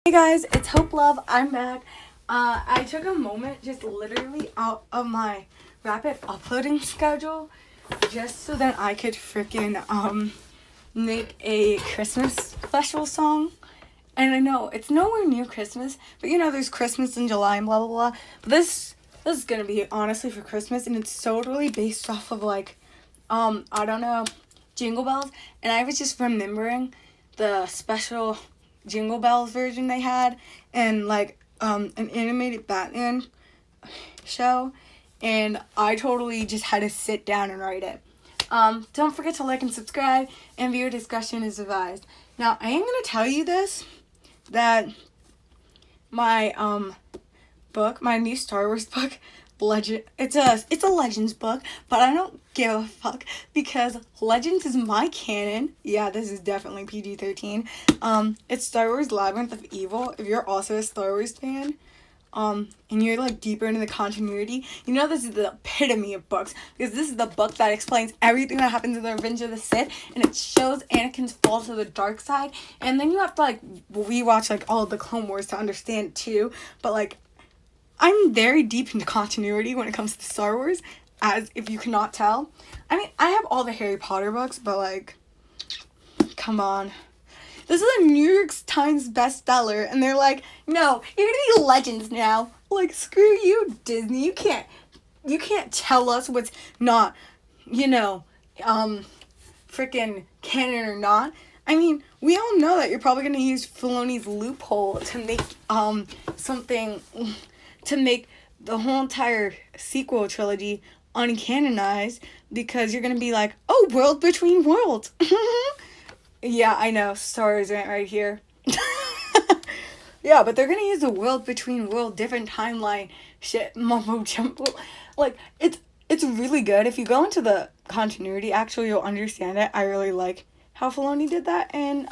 Hey guys, it's Hope Love. I'm back. I took a moment just literally out of my rapid uploading schedule just so that I could freaking make a Christmas special song. And I know it's nowhere near Christmas, but you know there's Christmas in July and blah blah blah. But this is gonna be honestly for Christmas, and it's totally based off of I don't know, Jingle Bells. And I was just remembering the special Jingle Bells version they had and an animated Batman show, and I totally just had to sit down and write it. Don't forget to like and subscribe, and viewer discussion is advised. Now I am gonna tell you this, that my book, my new Star Wars book, Legend, it's a Legends book, but I don't give a fuck because Legends is my canon. Yeah, this is definitely PG-13. It's Star Wars Labyrinth of Evil. If you're also a Star Wars fan, and you're like deeper into the continuity, you know this is the epitome of books, because this is the book that explains everything that happens in the Revenge of the Sith, and it shows Anakin's fall to the dark side, and then you have to rewatch all of the Clone Wars to understand it too. But I'm very deep into continuity when it comes to Star Wars, as if you cannot tell. I mean, I have all the Harry Potter books, but come on. This is a New York Times bestseller, and they're like, no, you're gonna be Legends now. Screw you, Disney. You can't tell us what's not, freaking canon or not. I mean, we all know that you're probably gonna use Filoni's loophole to make to make the whole entire sequel trilogy uncanonized, because you're gonna be like, oh, world between worlds. Yeah, I know, Star Wars rant right here. Yeah, but they're gonna use the world between world, different timeline shit, mumbo jumbo. It's really good. If you go into the continuity, actually, you'll understand it. I really like how Filoni did that in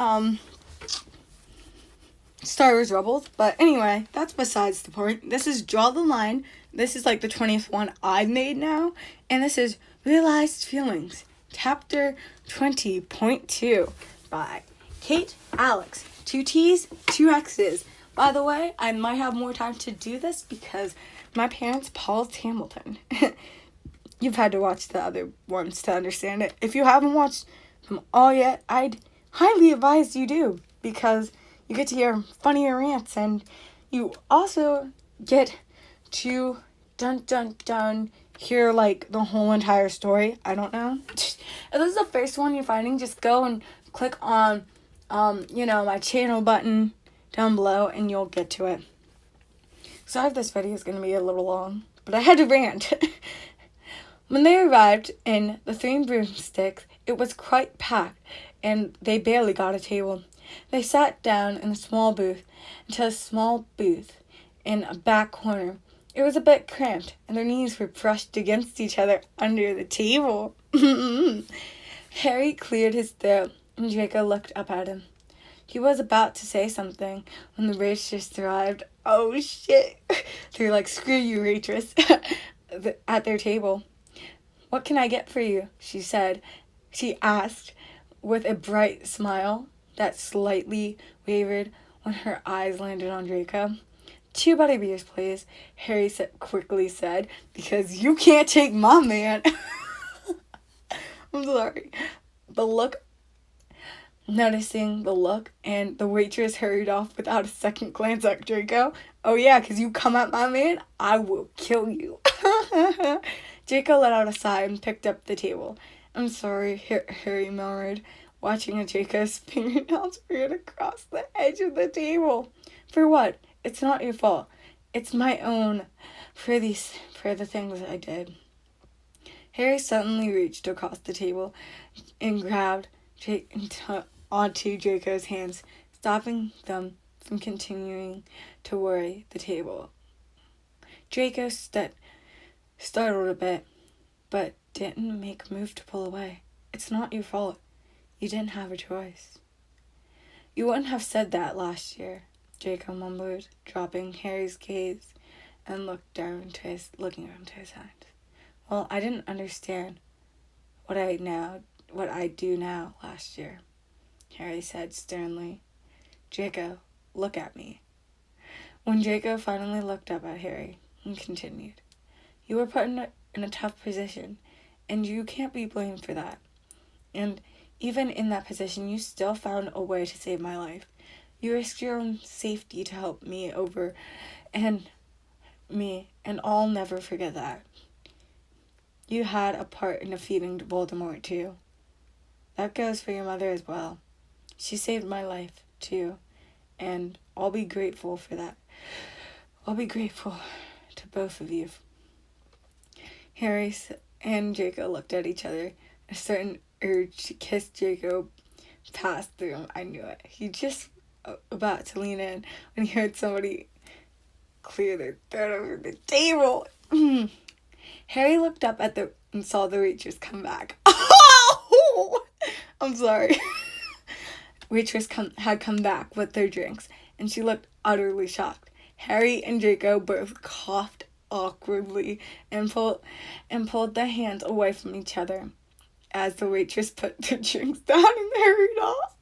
Star Wars Rebels. But anyway, that's besides the point. This is Draw the Line. This is the 20th one I've made now. And this is Realized Feelings, Chapter 20.2 by Kate Alex. 2 T's, 2 X's. By the way, I might have more time to do this because my parents Paul's Hamilton. You've had to watch the other ones to understand it. If you haven't watched them all yet, I'd highly advise you do, because you get to hear funnier rants, and you also get to hear the whole entire story. I don't know. If this is the first one you're finding, just go and click on my channel button down below and you'll get to it. Sorry if this video is going to be a little long, but I had to rant. When they arrived in the Three Broomsticks, it was quite packed, and they barely got a table. They sat down in a small booth in a back corner. It was a bit cramped, and their knees were brushed against each other under the table. Harry cleared his throat, and Draco looked up at him. He was about to say something when the waitress arrived. Oh shit! They're like, screw you, waitress, at their table. What can I get for you? She asked with a bright smile that slightly wavered when her eyes landed on Draco. 2 butterbeers, please, Harry quickly said, because you can't take my man. I'm sorry. Noticing the look, and the waitress hurried off without a second glance at Draco. Oh yeah, because you come at my man, I will kill you. Draco let out a sigh and picked up the table. I'm sorry, Harry murmured, watching Draco's fingernails weird across the edge of the table. For what? It's not your fault. It's my own for the things I did. Harry suddenly reached across the table and grabbed onto Draco's hands, stopping them from continuing to worry the table. Draco startled a bit, but didn't make a move to pull away. It's not your fault. You didn't have a choice. You wouldn't have said that last year, Draco mumbled, dropping Harry's gaze and looking around to his hand. Well, I didn't understand what I do now last year, Harry said sternly. Draco, look at me, When Draco finally looked up at Harry and continued, "You were put in a tough position, and you can't be blamed for that. And even in that position, you still found a way to save my life. You risked your own safety to help me and I'll never forget that. You had a part in defeating Voldemort, too. That goes for your mother as well. She saved my life, too, and I'll be grateful for that. I'll be grateful to both of you." Harry and Draco looked at each other. A certain urge to kiss Draco passed through him. I knew it. He just about to lean in when he heard somebody clear their throat over the table. Harry looked up and saw the waitress come back. Oh! I'm sorry. Waitress had come back with their drinks, and she looked utterly shocked. Harry and Draco both coughed awkwardly and pulled their hands away from each other as the waitress put their drinks down and hurried off,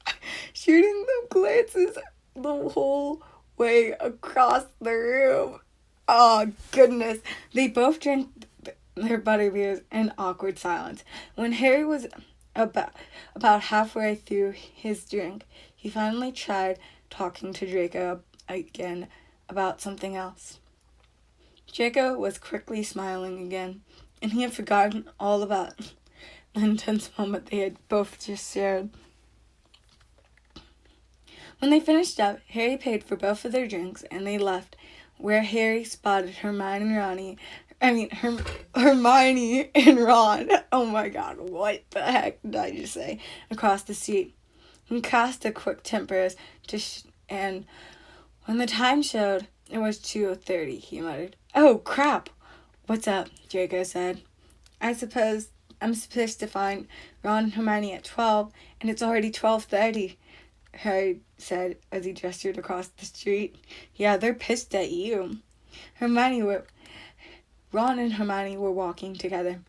shooting them glances the whole way across the room. Oh, goodness. They both drank their butterbeers in awkward silence. When Harry was about halfway through his drink, he finally tried talking to Draco again about something else. Draco was quickly smiling again, and he had forgotten all about the intense moment they had both just shared. When they finished up, Harry paid for both of their drinks, and they left, where Harry spotted Hermione and Ron. Oh my god, what the heck did I just say? Across the street. He cast a quick temper and when the time showed it was 2:30, he muttered, "Oh, crap!" "What's up?" Draco said. "I suppose I'm supposed to find Ron and Hermione at 12, and it's already 12:30, Harry said as he gestured across the street. "Yeah, they're pissed at you." Ron and Hermione were walking together.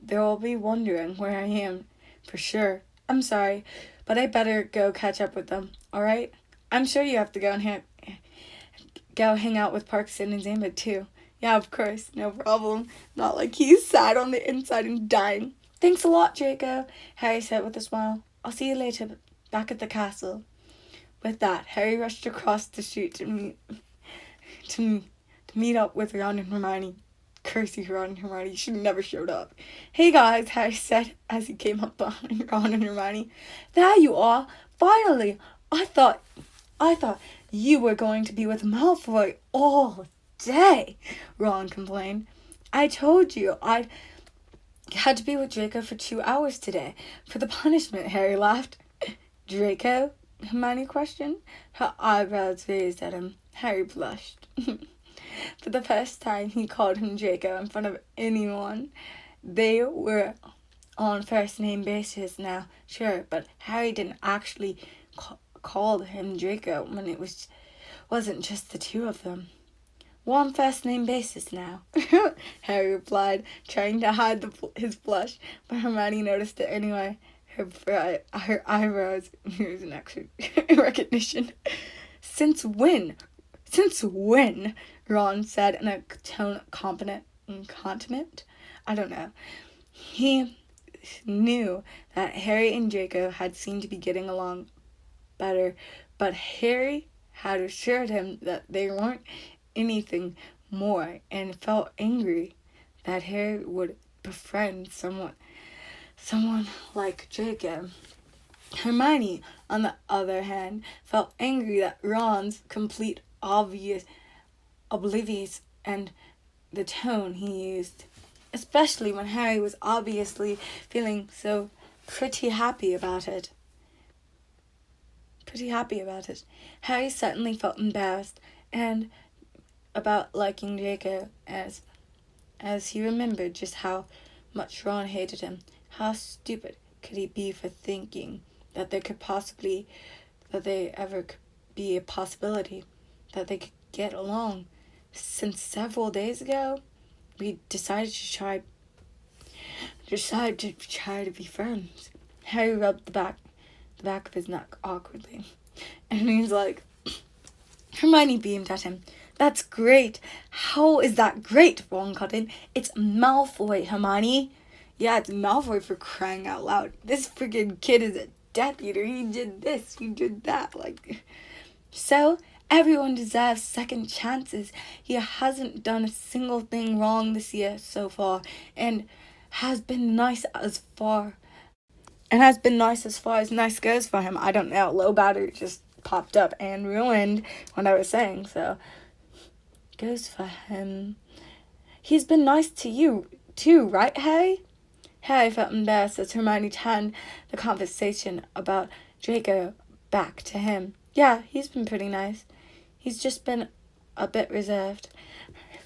"They'll be wondering where I am, for sure. I'm sorry, but I better go catch up with them, alright? I'm sure you have to go hang out with Parkinson and Zamba too." "Yeah, of course, no problem." Not like he's sad on the inside and dying. "Thanks a lot, Draco," Harry said with a smile. "I'll see you later back at the castle." With that, Harry rushed across the street to meet up with Ron and Hermione. Curse you, Ron and Hermione, you should have never showed up. "Hey guys," Harry said as he came up behind Ron and Hermione. "There you are, finally. I thought you were going to be with Malfoy all day," Ron complained. "I told you I had to be with Draco for 2 hours today for the punishment," Harry laughed. "Draco?" Hermione questioned. Her eyebrows raised at him. Harry blushed. For the first time, he called him Draco in front of anyone. They were on first-name basis now, sure, but Harry didn't actually call him Draco when it wasn't just the two of them. "We're on first-name basis now," Harry replied, trying to hide his blush, but Hermione noticed it anyway. Her eyebrows used an extra recognition. Since when?" Ron said in a tone incontinent. I don't know. He knew that Harry and Draco had seemed to be getting along better, but Harry had assured him that they weren't anything more, and felt angry that Harry would befriend someone like Draco. Hermione, on the other hand, felt angry that Ron's complete oblivious and the tone he used, especially when Harry was obviously feeling so pretty happy about it. Harry suddenly felt embarrassed and about liking Draco as he remembered just how much Ron hated him. How stupid could he be for thinking that there ever could be a possibility that they could get along? Since several days ago, we decided to try to be friends. Harry rubbed the back of his neck awkwardly, and he's like, Hermione beamed at him. That's great. How is that great? Ron cut in. It's Malfoy, Hermione. Yeah, it's Malfoy, for crying out loud. This freaking kid is a Death Eater. He did this, he did that. So, everyone deserves second chances. He hasn't done a single thing wrong this year so far, and has been nice as far as nice goes for him. I don't know. Low battery just popped up and ruined what I was saying, so goes for him. He's been nice to you too, right, Harry? Harry felt embarrassed as Hermione turned the conversation about Draco back to him. Yeah, he's been pretty nice. He's just been a bit reserved.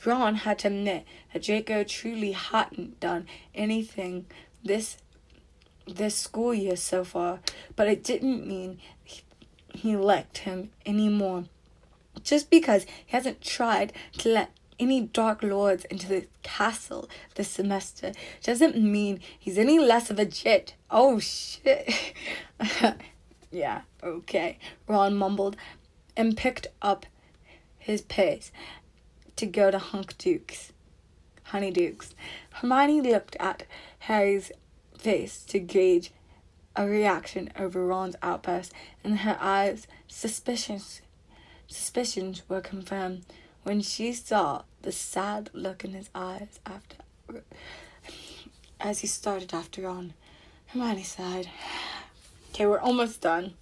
Ron had to admit that Draco truly hadn't done anything this school year so far, but it didn't mean he liked him anymore. Just because he hasn't tried to let any Dark Lords into the castle this semester doesn't mean he's any less of a jit. Oh, shit. Yeah, okay, Ron mumbled and picked up his pace to go to Honeydukes. Hermione looked at Harry's face to gauge a reaction over Ron's outburst, and her eyes' suspicions were confirmed when she saw the sad look in his eyes as he started after Ron. Hermione sighed. Okay, we're almost done.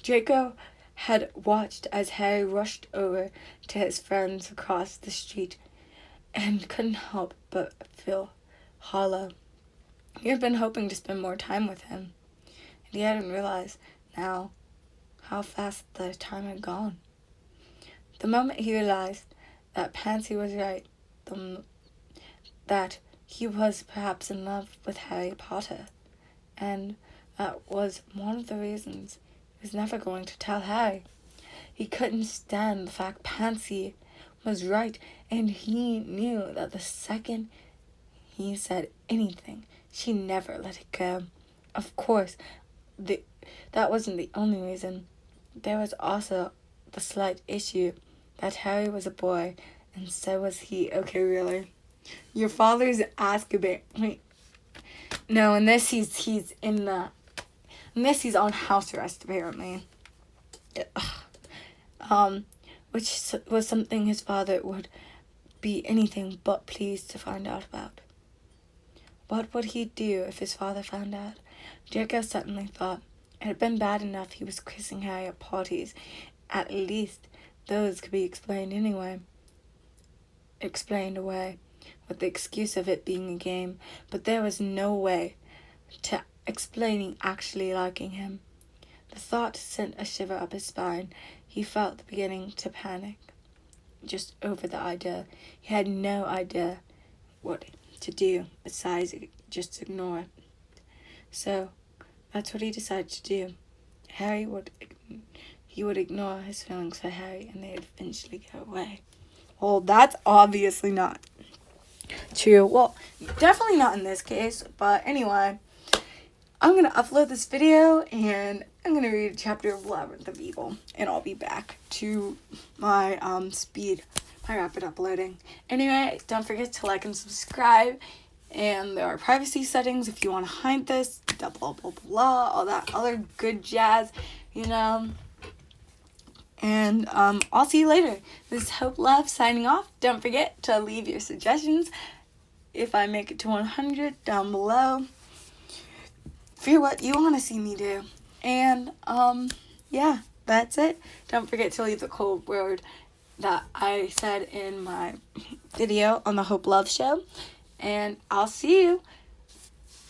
Draco had watched as Harry rushed over to his friends across the street and couldn't help but feel hollow. He had been hoping to spend more time with him, and he hadn't realized now how fast the time had gone. The moment he realized that Pansy was right, that he was perhaps in love with Harry Potter, and that was one of the reasons he was never going to tell Harry. He couldn't stand the fact Pansy was right, and he knew that the second he said anything, she never let it go. Of course, that wasn't the only reason. There was also the slight issue that Harry was a boy, and so was he. Okay, really? Your father's Azkaban. Wait. No, in this he's on house arrest, apparently. Which was something his father would be anything but pleased to find out about. What would he do if his father found out? Draco suddenly thought it had been bad enough he was kissing Harry at parties. At least those could be explained away, with the excuse of it being a game, but there was no way to explaining actually liking him. The thought sent a shiver up his spine. He felt beginning to panic just over the idea. He had no idea what to do besides just ignore it. So that's what he decided to do. He would ignore his feelings for Harry, and they'd eventually go away. Well, that's obviously not true. Well, definitely not in this case. But anyway, I'm going to upload this video, and I'm going to read chapter of Labyrinth of Evil, and I'll be back to my my rapid uploading. Anyway, don't forget to like and subscribe. And there are privacy settings if you want to hide this, blah, blah, blah, blah, all that other good jazz, And I'll see you later. This is Hope Love signing off. Don't forget to leave your suggestions if I make it to 100 down below for what you want to see me do. And yeah, that's it. Don't forget to leave the code word that I said in my video on the Hope Love show. And I'll see you.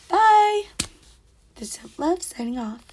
Bye. This is Hope Love signing off.